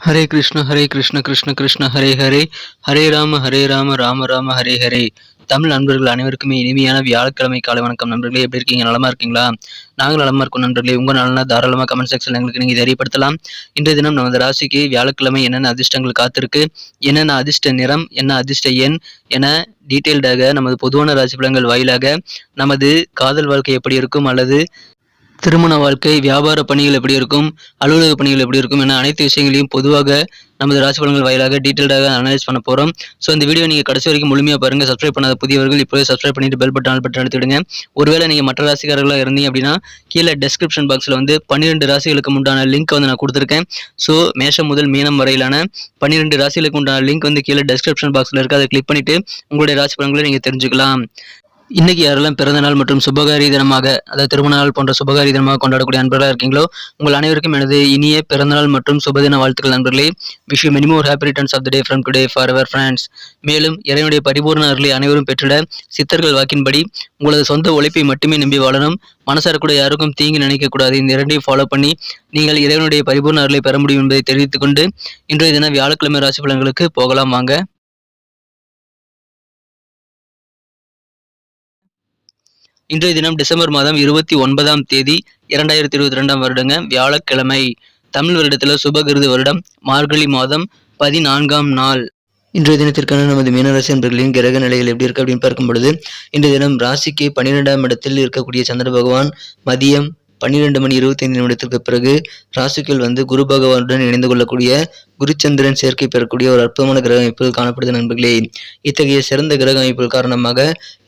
ஹரே கிருஷ்ண கிருஷ்ண கிருஷ்ண ஹரே ஹரே, ஹரே ராம ராம ராம ஹரே ஹரே. தமிழ் நண்பர்கள் அனைவருக்குமே இனிமையான வியாழக்கிழமை காலை வணக்கம் நண்பர்களே. எப்படி இருக்கீங்க? நலமா இருக்கீங்களா? நாங்கள் நலமா இருக்கோம் நண்பர்களே. உங்க நலனா தாராளமாக கமெண்ட் செக்ஷன் எங்களுக்கு நீங்க தெரியப்படுத்தலாம். இன்றைய தினம் நமது ராசிக்கு வியாழக்கிழமை என்னென்ன அதிர்ஷ்டங்கள் காத்திருக்கு, என்னென்ன அதிர்ஷ்ட நிறம், என்ன அதிர்ஷ்ட எண் என டீட்டெயில்டாக நமது பொதுவான ராசி பலன்கள் வாயிலாக நமது காதல் வாழ்க்கை எப்படி இருக்கும், அல்லது திருமண வாழ்க்கை, வியாபார பணிகள் எப்படி இருக்கும், அலுவலக பணிகள் எப்படி இருக்கும் என அனைத்து விஷயங்களையும் பொதுவாக நமது ராசி பலன்கள் வாயிலாக டீட்டெயில்டாக அனலைஸ் பண்ண போகிறோம். ஸோ இந்த வீடியோ நீங்கள் கடைசி வரைக்கும் முழுமையாக பாருங்கள். சப்ஸ்கிரைப் பண்ணாத புதியவர்கள் இப்போவே சப்ஸ்கிரைப் பண்ணிட்டு பெல் பட்டன் அழுத்திடுங்க. ஒருவேளை நீங்கள் மற்ற ராசிக்காரர்களாக இருந்தீங்க அப்படின்னா கீழே டெஸ்கிரிப்ஷன் பாக்ஸில் 12 ராசிகளுக்கு உண்டான லிங்க் நான் கொடுத்துருக்கேன். ஸோ மேஷம் முதல் மீனம் வரையிலான 12 ராசிகளுக்கு உண்டான லிங்க் கீழே டெஸ்கிரிப்ஷன் பாக்ஸில் இருக்குது. அதை கிளிக் பண்ணிவிட்டு உங்களுடைய ராசி பலன்களை நீங்கள் தெரிஞ்சுக்கலாம். இன்னைக்கு யாரெல்லாம் பிறந்த நாள் மற்றும் சுபகாரி தினமாக, அதாவது திருமண நாள் போன்ற சுபகாரி தினமாக கொண்டாடக்கூடிய நண்பர்களாக இருக்கீங்களோ உங்கள் அனைவருக்கும் எனது இனிய பிறந்தநாள் மற்றும் சுபதின வாழ்த்துக்கள் நண்பர்களே. Wish you many more happy returns of the day from today forever friends. மேலும் இறைவனுடைய பரிபூர்ண அருளை அனைவரும் பெற்றிட சித்தர்கள் வாக்கின்படி உங்களது சொந்த உழைப்பை மட்டுமே நம்பி வாழணும். மனசார கூட யாருக்கும் தீங்கு நினைக்கக்கூடாது. இந்த இரண்டையும் ஃபாலோ பண்ணி நீங்கள் இறைவனுடைய பரிபூர்ண அருளை பெற முடியும் என்பதை தெரிவித்துக் கொண்டு இன்றைய தினம் வியாழக்கிழமை ராசி பலன்களுக்கு போகலாம் வாங்க. இன்றைய தினம் டிசம்பர் மாதம் 29ஆம் தேதி 2022ஆம் வருடங்க, வியாழக்கிழமை. தமிழ் வருடத்தில் சுபகிருது வருடம் மார்கழி மாதம் 14ஆம் நாள். இன்றைய தினத்திற்கான நமது மீனராசி நண்பர்களின் கிரக நிலைகள் எப்படி இருக்கு அப்படின்னு பார்க்கும் பொழுது, இன்றைய தினம் ராசிக்கு 12ஆம் இடத்தில் இருக்கக்கூடிய சந்திர பகவான் மதியம் 12:25 பிறகு ராசிக்குள் குரு பகவானுடன் இணைந்து கொள்ளக்கூடிய குருச்சந்திரன் சேர்க்கை பெறக்கூடிய ஒரு அற்புதமான கிரக அமைப்புகள் காணப்படுது நண்பர்களே. இத்தகைய சிறந்த கிரக அமைப்புகள் காரணமாக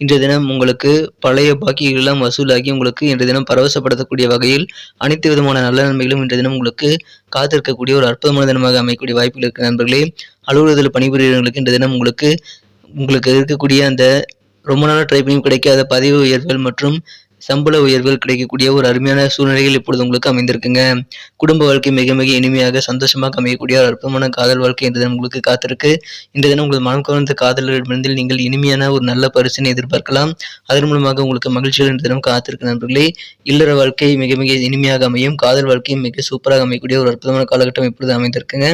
இன்றைய தினம் உங்களுக்கு பழைய பாக்கிகள் எல்லாம் வசூலாகி உங்களுக்கு இன்றைய தினம் பரவசப்படுத்தக்கூடிய வகையில் அனைத்து விதமான நல்ல நன்மைகளும் இன்றைய தினம் உங்களுக்கு காத்திருக்கக்கூடிய ஒரு அற்புதமான தினமாக அமைக்கக்கூடிய வாய்ப்புகள் இருக்கு நண்பர்களே. அலுவலகத்தில் பணிபுரியவர்களுக்கு இன்றைய தினம் உங்களுக்கு இருக்கக்கூடிய அந்த ரொம்ப நாளாக ட்ரை பண்ணி கிடைக்காத பதவி உயர்வுகள் மற்றும் சம்பள உயர்வுகள் கிடைக்கக்கூடிய ஒரு அருமையான சூழ்நிலைகள் இப்பொழுது உங்களுக்கு அமைந்திருக்குங்க. குடும்ப வாழ்க்கை மிக மிக இனிமையாக சந்தோஷமாக அமையக்கூடிய ஒரு அற்புதமான காதல் வாழ்க்கை இந்த தினம் உங்களுக்கு காத்திருக்கு. இந்த தினம் உங்கள் மனம் கவர்ந்த காதலர்களிடமிருந்து நீங்கள் இனிமையான ஒரு நல்ல பரிசினை எதிர்பார்க்கலாம். அதன் மூலமாக உங்களுக்கு மகிழ்ச்சிகள் இந்த தினம் காத்திருக்கு நண்பர்களே. இல்லற வாழ்க்கை மிக மிக இனிமையாக அமையும். காதல் வாழ்க்கையும் மிக சூப்பராக அமையக்கூடிய ஒரு அற்புதமான காலகட்டம் இப்பொழுது அமைந்திருக்குங்க.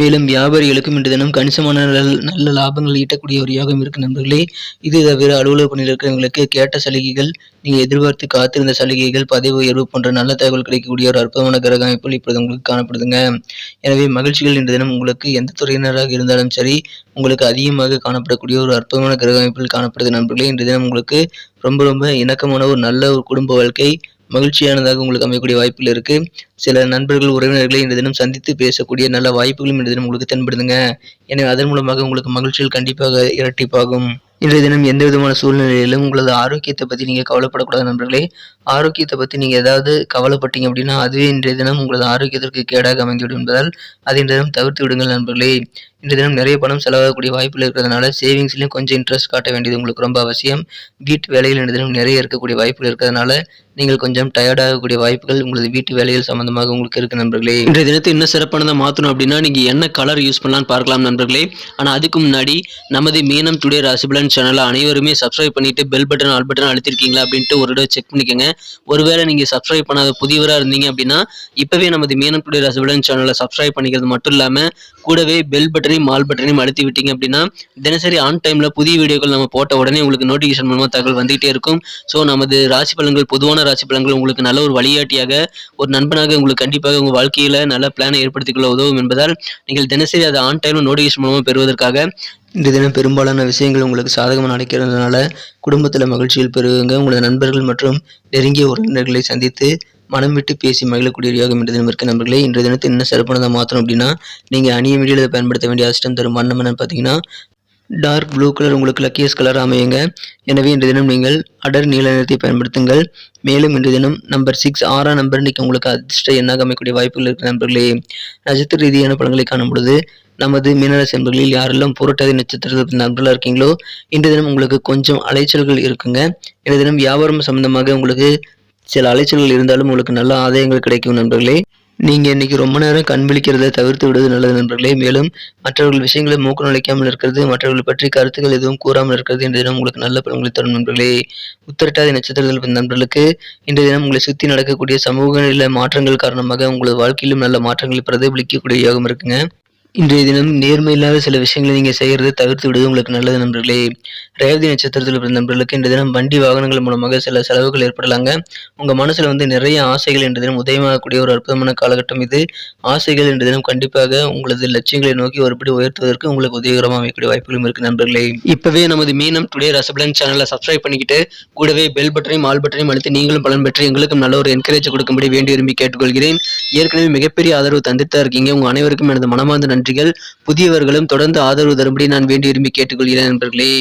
மேலும் வியாபாரிகளுக்கும் இன்று தினம் கணிசமான நல்ல லாபங்கள் ஈட்டக்கூடிய ஒரு யோகம் இருக்கு நண்பர்களே. இது தவிர அலுவலக பணியில் இருக்கிறவங்களுக்கு கேட்ட சலுகைகள், நீங்கள் எதிர்பார்த்து காத்திருந்த சலுகைகள், பதவி உயர்வு போன்ற நல்ல தகவல் கிடைக்கக்கூடிய ஒரு அற்புதமான கிரக அமைப்புகள் இப்பொழுது உங்களுக்கு காணப்படுதுங்க. எனவே மகிழ்ச்சிகள் இன்று தினம் உங்களுக்கு எந்த துறையினராக இருந்தாலும் சரி உங்களுக்கு அதிகமாக காணப்படக்கூடிய ஒரு அற்புதமான கிரக அமைப்புகள் காணப்படுது நண்பர்களே. இன்று தினம் உங்களுக்கு ரொம்ப ரொம்ப இணக்கமான ஒரு நல்ல ஒரு குடும்ப வாழ்க்கை மகிழ்ச்சியானதாக உங்களுக்கு அமையக்கூடிய வாய்ப்புகள் இருக்கு. சில நண்பர்கள் உறவினர்களை இந்த தினம் சந்தித்து பேசக்கூடிய நல்ல வாய்ப்புகளும் இந்த தினம் உங்களுக்கு தென்படுதுங்க. எனவே அதன் மூலமாக உங்களுக்கு மகிழ்ச்சிகள் கண்டிப்பாக இரட்டிப்பாகும். இன்றைய தினம் எந்த விதமான சூழ்நிலையிலும் உங்களது ஆரோக்கியத்தை பற்றி நீங்கள் கவலைப்படக்கூடாது நண்பர்களே. ஆரோக்கியத்தை பற்றி நீங்கள் ஏதாவது கவலைப்பட்டீங்க அப்படின்னா அதுவே இன்றைய தினம் உங்களது ஆரோக்கியத்திற்கு கேடாக அமைந்துவிடும் என்பதால் அதை இன்றைய தினம் தவிர்த்து விடுங்கள் நண்பர்களே. இன்றைய தினம் நிறைய பணம் செலவாகக்கூடிய வாய்ப்புகள் இருக்கிறதுனால சேவிங்ஸ்லையும் கொஞ்சம் இன்ட்ரெஸ்ட் காட்ட வேண்டியது உங்களுக்கு ரொம்ப அவசியம். வீட்டு வேலைகள் இன்றைய தினம் நிறைய இருக்கக்கூடிய வாய்ப்புகள் இருக்கிறதுனால நீங்கள் கொஞ்சம் டயர்டாகக்கூடிய வாய்ப்புகள் உங்களது வீட்டு வேலைகள் சம்பந்தமாக உங்களுக்கு இருக்கு நண்பர்களே. இன்றைய தினத்தை இன்னும் சிறப்பானதாக மாற்றணும் அப்படின்னா நீங்கள் என்ன கலர் யூஸ் பண்ணலாம்னு பார்க்கலாம் நண்பர்களே. ஆனால் அதுக்கு முன்னாடி நமது மீனம் டுடே ராசிபலன் சேனலை அனைவருமே சப்ஸ்கிரைப் பண்ணிட்டு பெல் பட்டன் ஆல் பட்டன் அழுத்திருக்கீங்களா அப்படின்ட்டு ஒரு தடவை செக் பண்ணிக்கோங்க. ஒருவேளை நீங்கள் சப்ஸ்கிரைப் பண்ணாத புதியவராக இருந்தீங்க அப்படின்னா இப்போவே நமது மீனம் டுடே ராசிபலன் சேனலை சப்ஸ்கிரைப் பண்ணிக்கிறது மட்டும் இல்லாமல் கூடவே பெல் பட்டனையும் ஆல் பட்டனையும் அழுத்தி விட்டீங்க அப்படின்னா தினசரி ஆன் டைமில் புதிய வீடியோக்கள் நம்ம போட்ட உடனே உங்களுக்கு நோட்டிஃபிகேஷன் மூலமாக தகவல் வந்துகிட்டே இருக்கும். ஸோ நமது ராசி பலன்கள், பொதுவான ராசி பலன்கள் உங்களுக்கு நல்ல ஒரு வழிகாட்டியாக, ஒரு நண்பனாக உங்களுக்கு கண்டிப்பாக உங்கள் வாழ்க்கையில் நல்ல பிளானை ஏற்படுத்திக்கொள்ள உதவும் என்பதால் நீங்கள் தினசரி அதை ஆன் டைமில் நோட்டிஃபிகேஷன் மூலமாக பெறுவதற்காக இந்த தினம் பெரும்பாலான விஷயங்கள் உங்களுக்கு சாதகமாக நடக்கிறதுனால குடும்பத்தில் மகிழ்ச்சியில் பெறுவங்க. உங்களது நண்பர்கள் மற்றும் நெருங்கிய உறவினர்களை சந்தித்து மனம் விட்டு பேசி மகிழக்கூடிய யோகம் இன்றைய தினம் இருக்க நண்பர்களே. இன்றைய தினத்தை இன்னும் சிறப்பானதாக மாற்றணும் அப்படின்னா நீங்கள் அணிய மீடியில் பயன்படுத்த வேண்டிய அதிர்ஷ்டம் தரும் வண்ணம் என்னன்னு பார்த்தீங்கன்னா டார்க் ப்ளூ கலர் உங்களுக்கு லக்கியஸ்ட் கலர் அமையுங்க. எனவே இன்றைய தினம் நீங்கள் அடர் நீல நிறத்தை பயன்படுத்துங்கள். மேலும் இன்றைய தினம் நம்பர் 6 6ஆம் நம்பர் இன்றைக்கி உங்களுக்கு அதிர்ஷ்ட எண்ணாக அமைக்கக்கூடிய வாய்ப்புகள் இருக்கிற நண்பர்களே. நட்சத்திர ரீதியான பலன்களை காணும் பொழுது நமது மீனராசி நண்பர்களில் யாரெல்லாம் புரட்டாதி நட்சத்திரத்தில் நண்பர்களாக இருக்கீங்களோ இன்றைய தினம் உங்களுக்கு கொஞ்சம் அலைச்சல்கள் இருக்குங்க. இன்றைய தினம் வியாபாரம் சம்பந்தமாக உங்களுக்கு சில அலைச்சல்கள் இருந்தாலும் உங்களுக்கு நல்ல ஆதாயங்கள் கிடைக்கும் நண்பர்களே. நீங்கள் இன்றைக்கி ரொம்ப நேரம் கண் விழிக்கிறத தவிர்த்து விடுவது நல்லது நண்பர்களே. மேலும் மற்றவர்கள் விஷயங்களை மூக்கு நுழைக்காமல் இருக்கிறது, மற்றவர்கள் பற்றி கருத்துக்கள் எதுவும் கூறாமல் இருக்கிறது இன்றைய தினம் உங்களுக்கு நல்ல பலன்களை தரும் நண்பர்களே. உத்திரட்டாதி நட்சத்திரத்தில் நண்பர்களுக்கு இன்றைய தினம் உங்களை சுற்றி நடக்கக்கூடிய சமூக நிலை மாற்றங்கள் காரணமாக உங்களது வாழ்க்கையிலும் நல்ல மாற்றங்களை பிரதிபலிக்கக்கூடிய யோகம் இருக்குங்க. இன்றைய தினம் நேர்மை இல்லாத சில விஷயங்களை நீங்க செய்யறதை தவிர்த்து விடுவது உங்களுக்கு நல்லது நண்பர்களே. ரேவதி நட்சத்திரத்தில் பிறந்த நண்பர்களுக்கு இன்றைய தினம் வண்டி வாகனங்கள் மூலமாக சில செலவுகள் ஏற்படலாங்க. உங்க மனசுல நிறைய ஆசைகள் இன்றைய தினம் உதயமாகக்கூடிய ஒரு அற்புதமான காலகட்டம் இது. ஆசைகள் இன்றைய தினம் கண்டிப்பாக உங்களது லட்சியங்களை நோக்கி ஒருபடி உயர்த்துவதற்கு உங்களுக்கு உதவிகரமாக அமையக்கூடிய வாய்ப்புகளும் இருக்கு நண்பர்களே. இப்பவே நமது மீனம் டுடே ரசபலன் சேனலை சப்ஸ்கிரைப் பண்ணிக்கிட்டு கூடவே பெல் பட்டனையும் ஆல் பட்டனையும் அழுத்தி நீங்களும் பலன் பெற்று எங்களுக்கும் நல்ல ஒரு என்கரேஜ் கொடுக்கும்படி வேண்டி விரும்பி கேட்டுக்கொள்கிறேன். ஏற்கனவே மிகப்பெரிய ஆதரவு தந்துட்டு தான் இருக்கீங்க. உங்க அனைவருக்கும் எனது மனமார்ந்த நன்றிகள். புதியவர்களும் தொடர்ந்து ஆதரவு தரும்படி நான் வேண்டி விரும்பி கேட்டுக்கொள்கிறேன் நண்பர்களே.